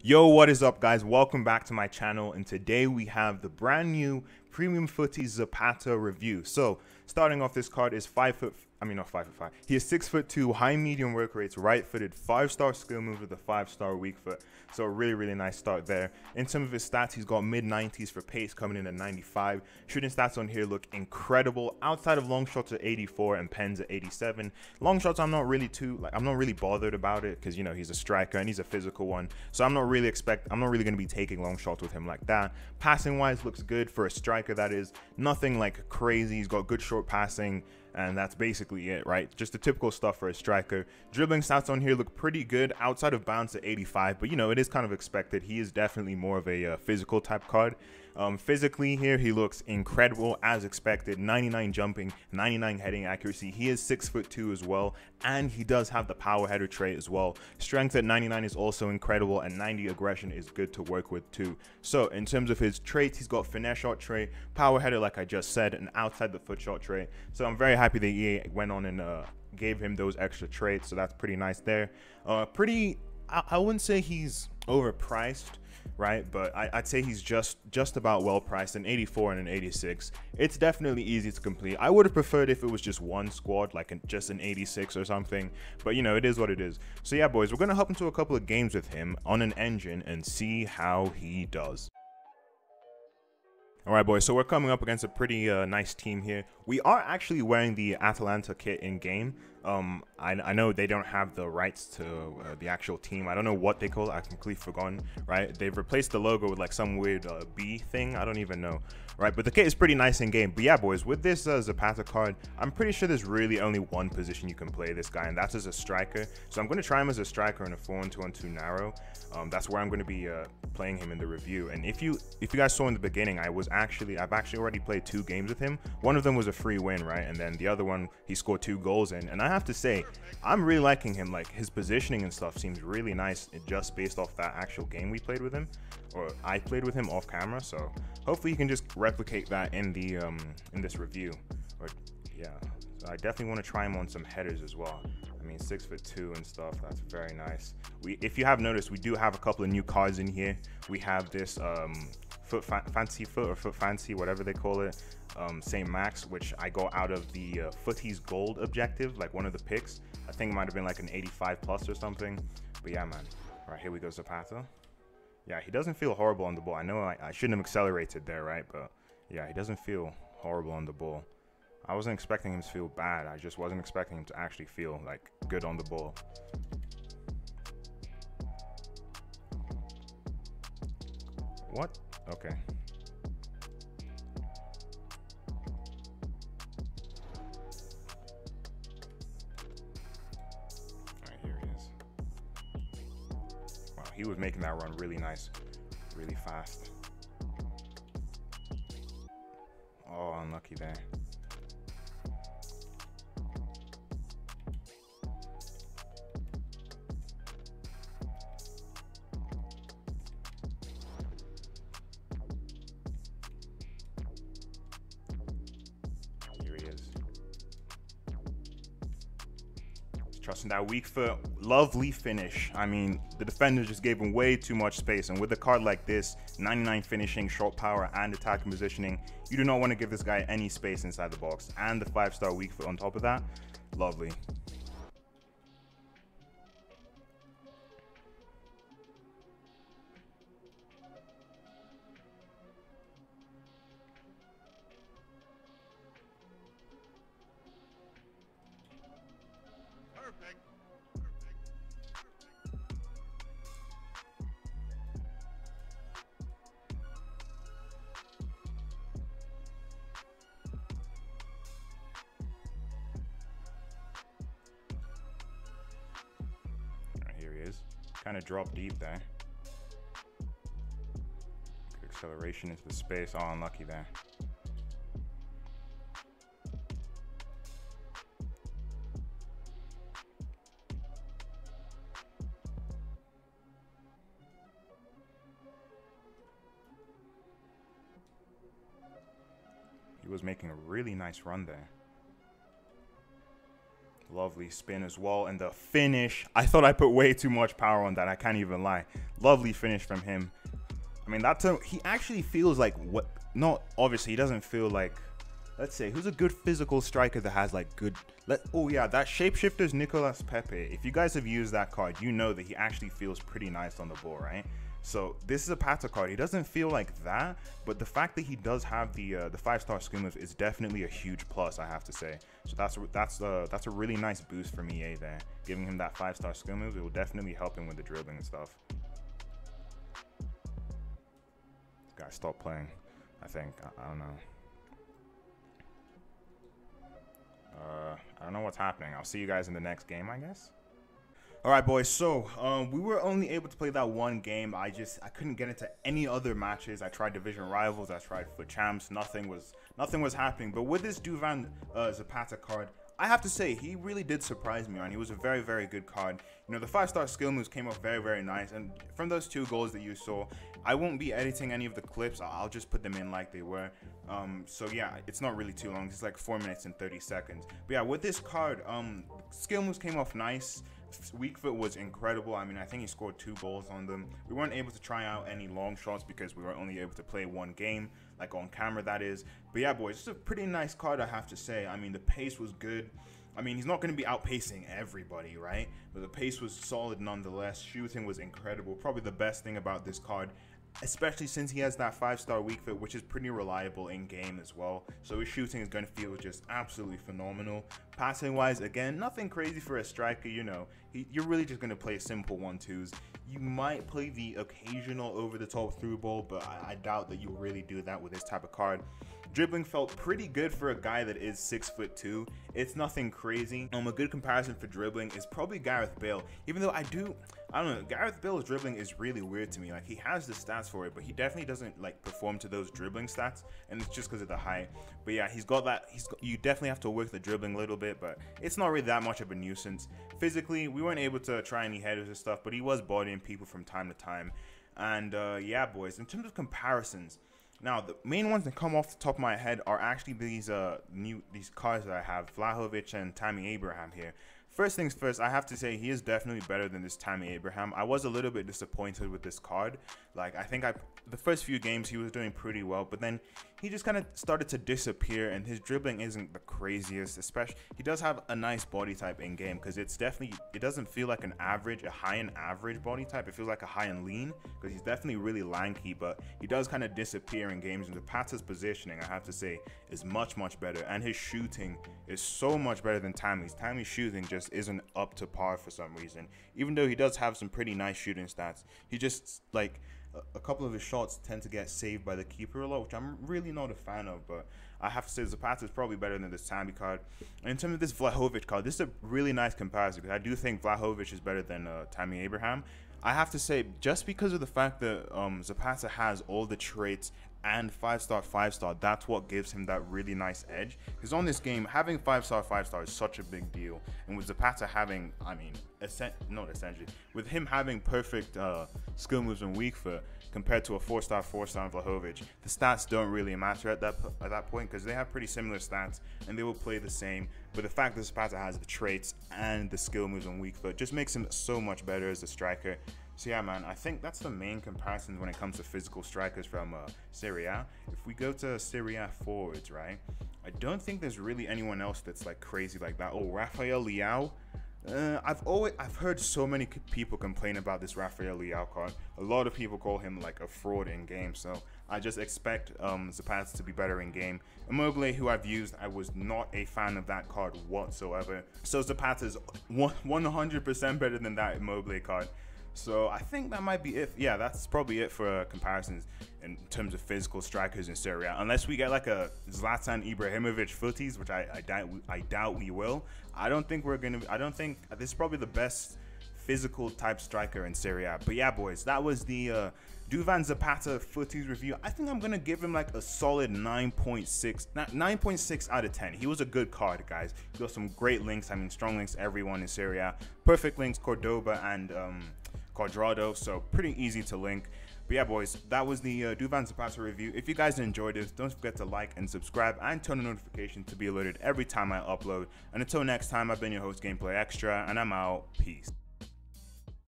Yo, what is up, guys? Welcome back to my channel, and today we have the brand new premium Futties Zapata review. So starting off, this card is 5 foot, not 5'5". He is 6'2", high medium work rates, right-footed, 5-star skill move with a 5-star weak foot. So a really nice start there. In terms of his stats, he's got mid-90s for pace, coming in at 95. Shooting stats on here look incredible. Outside of long shots at 84 and pens at 87. Long shots, I'm not really bothered about it because, you know, he's a striker and he's a physical one. So I'm not really going to be taking long shots with him like that. Passing wise, looks good for a striker. That is nothing like crazy. He's got good short passing, and that's basically it, right? Just the typical stuff for a striker. Dribbling stats on here look pretty good, outside of bounce at 85, but you know, it is kind of expected. He is definitely more of a physical type card. Physically here, he looks incredible as expected. 99 jumping, 99 heading accuracy. He is 6'2" as well, and he does have the power header trait as well. Strength at 99 is also incredible, and 90 aggression is good to work with too. So in terms of his traits, he's got finesse shot trait, power header like I just said, and outside the foot shot trait. So I'm very happy that EA went on and gave him those extra traits, so that's pretty nice there. I wouldn't say he's overpriced, right? But I'd say he's just about well priced. An 84 and an 86. It's definitely easy to complete. I would have preferred if it was just one squad, like just an 86 or something. But you know, it is what it is. So yeah, boys, we're gonna hop into a couple of games with him on an engine and see how he does. All right, boys, so we're coming up against a pretty nice team here. We are actually wearing the Atalanta kit in game. I know they don't have the rights to the actual team. I don't know what they call it. I've completely forgotten, right? They've replaced the logo with like some weird bee thing. I don't even know, right? But the kit is pretty nice in game. But yeah, boys, with this Zapata card, I'm pretty sure there's really only one position you can play this guy, and that's as a striker. So I'm going to try him as a striker in a 4-1-2-1-2 narrow. That's where I'm going to be playing him in the review. And if you guys saw in the beginning, I've actually already played 2 games with him. One of them was a free win, right? And then the other one, he scored 2 goals in. And I have to say, I'm really liking him. Like, his positioning and stuff seems really nice, just based off that actual game we played with him, or I played with him off camera. So hopefully you can just replicate that in the in this review. Or yeah, so I definitely want to try him on some headers as well. I mean, 6'2" and stuff. That's very nice. If you have noticed, we do have a couple of new cards in here. We have this fancy foot or foot fancy, whatever they call it, St. Max, which I got out of the Futties Gold objective, like one of the picks. I think it might have been like an 85 plus or something. But yeah, man. All right, here we go, Zapata. Yeah, he doesn't feel horrible on the ball. I know I shouldn't have accelerated there, right? But yeah, he doesn't feel horrible on the ball. I wasn't expecting him to feel bad. I just wasn't expecting him to actually feel like good on the ball. What? Okay. Alright, here he is. Wow, he was making that run really nice, really fast. Oh, unlucky there. Trusting that weak foot. Lovely finish. I mean, the defender just gave him way too much space, and with a card like this, 99 finishing, short power, and attacking positioning, you do not want to give this guy any space inside the box, and the 5-star weak foot on top of that. Lovely. Here he is. Kind of dropped deep there. Good acceleration into the space. Oh, unlucky there. He was making a really nice run there. Lovely spin as well. And the finish, I thought I put way too much power on that. I can't even lie. Lovely finish from him. I mean, he actually feels like what, not obviously, he doesn't feel like, let's say, who's a good physical striker that has like good, oh yeah, that Shapeshifter's Nicolas Pepe. If you guys have used that card, you know that he actually feels pretty nice on the ball, right? So this is a Zapata card. He doesn't feel like that, but the fact that he does have the 5-star skill move is definitely a huge plus, I have to say. So that's a really nice boost from EA there, giving him that 5-star skill move. It will definitely help him with the dribbling and stuff. Guys, stop playing. I think I don't know. I don't know what's happening. I'll see you guys in the next game, I guess. All right, boys. So we were only able to play that one game. I couldn't get into any other matches. I tried division rivals. I tried foot champs. Nothing was happening. But with this Duvan Zapata card, I have to say he really did surprise me, man. He was a very, very good card. You know, the 5-star skill moves came off very, very nice. And from those 2 goals that you saw, I won't be editing any of the clips. I'll just put them in like they were. So yeah, it's not really too long. It's like 4 minutes and 30 seconds. But yeah, with this card, skill moves came off nice. Weak foot was incredible. I mean, I think he scored 2 goals on them. We weren't able to try out any long shots because we were only able to play 1 game, like on camera, that is. But yeah, boys, it's a pretty nice card, I have to say. I mean, the pace was good. I mean, he's not going to be outpacing everybody, right? But the pace was solid nonetheless. Shooting was incredible. Probably the best thing about this card, especially since he has that 5-star weak foot, which is pretty reliable in game as well. So his shooting is going to feel just absolutely phenomenal. Passing wise, again, nothing crazy for a striker. You know, you're really just going to play simple 1-2s. You might play the occasional over the top through ball, but I doubt that you really do that with this type of card. Dribbling felt pretty good for a guy that is 6'2". It's nothing crazy. A good comparison for dribbling is probably Gareth Bale. Even though I don't know, Gareth Bale's dribbling is really weird to me. Like, he has the stats for it, but he definitely doesn't like perform to those dribbling stats, and it's just because of the height. But yeah, he's got that. You definitely have to work the dribbling a little bit, but it's not really that much of a nuisance. Physically, we weren't able to try any headers and stuff, but he was bodying people from time to time. And yeah, boys, in terms of comparisons. Now, the main ones that come off the top of my head are actually these cards that I have, Vlahovic and Tammy Abraham here. First things first, I have to say he is definitely better than this Tammy Abraham. I was a little bit disappointed with this card. Like, I think the first few games he was doing pretty well, but then he just kind of started to disappear, and his dribbling isn't the craziest. Especially, he does have a nice body type in game, because it doesn't feel like a high and average body type. It feels like a high and lean, because he's definitely really lanky, but he does kind of disappear in games. And Zapata's positioning, I have to say, is much, much better, and his shooting is so much better than Tammy's. Tammy's shooting just isn't up to par for some reason. Even though he does have some pretty nice shooting stats, he just, like, a couple of his shots tend to get saved by the keeper a lot, which I'm really not a fan of. But I have to say Zapata is probably better than this Tammy card. And in terms of this Vlahovic card, this is a really nice comparison, because I do think Vlahovic is better than Tammy Abraham. I have to say, just because of the fact that Zapata has all the traits and 5-star, that's what gives him that really nice edge. Because on this game, having 5-star is such a big deal. And with Zapata having, I mean, not essentially, with him having perfect skill moves and weak foot compared to a 4-star Vlahovic, the stats don't really matter at that point, because they have pretty similar stats and they will play the same. But the fact that Zapata has the traits and the skill moves and weak foot just makes him so much better as a striker. So yeah, man, I think that's the main comparison when it comes to physical strikers from Serie A. If we go to Serie A forwards, right, I don't think there's really anyone else that's like crazy like that. Oh, Rafael Leao. I've heard so many people complain about this Rafael Leao card. A lot of people call him like a fraud in game, so I just expect Zapata to be better in game. Immobile, who I've used, I was not a fan of that card whatsoever. So Zapata's 100% better than that Immobile card. So I think that might be it. Yeah, that's probably it for comparisons in terms of physical strikers in Serie A. Unless we get like a Zlatan Ibrahimovic Futties, which I doubt we will. I don't think this is probably the best physical type striker in Serie A. But yeah, boys, that was the Duvan Zapata Futties review. I think I'm gonna give him like a solid 9.6 out of 10. He was a good card, guys. He got some great links. I mean, strong links to everyone in Serie A. Perfect links, Cordoba and Quadrado, so pretty easy to link. But yeah, boys, that was the Duvan Zapata review. If you guys enjoyed this, don't forget to like and subscribe and turn on notifications to be alerted every time I upload. And until next time, I've been your host, Gameplay Extra, and I'm out. Peace.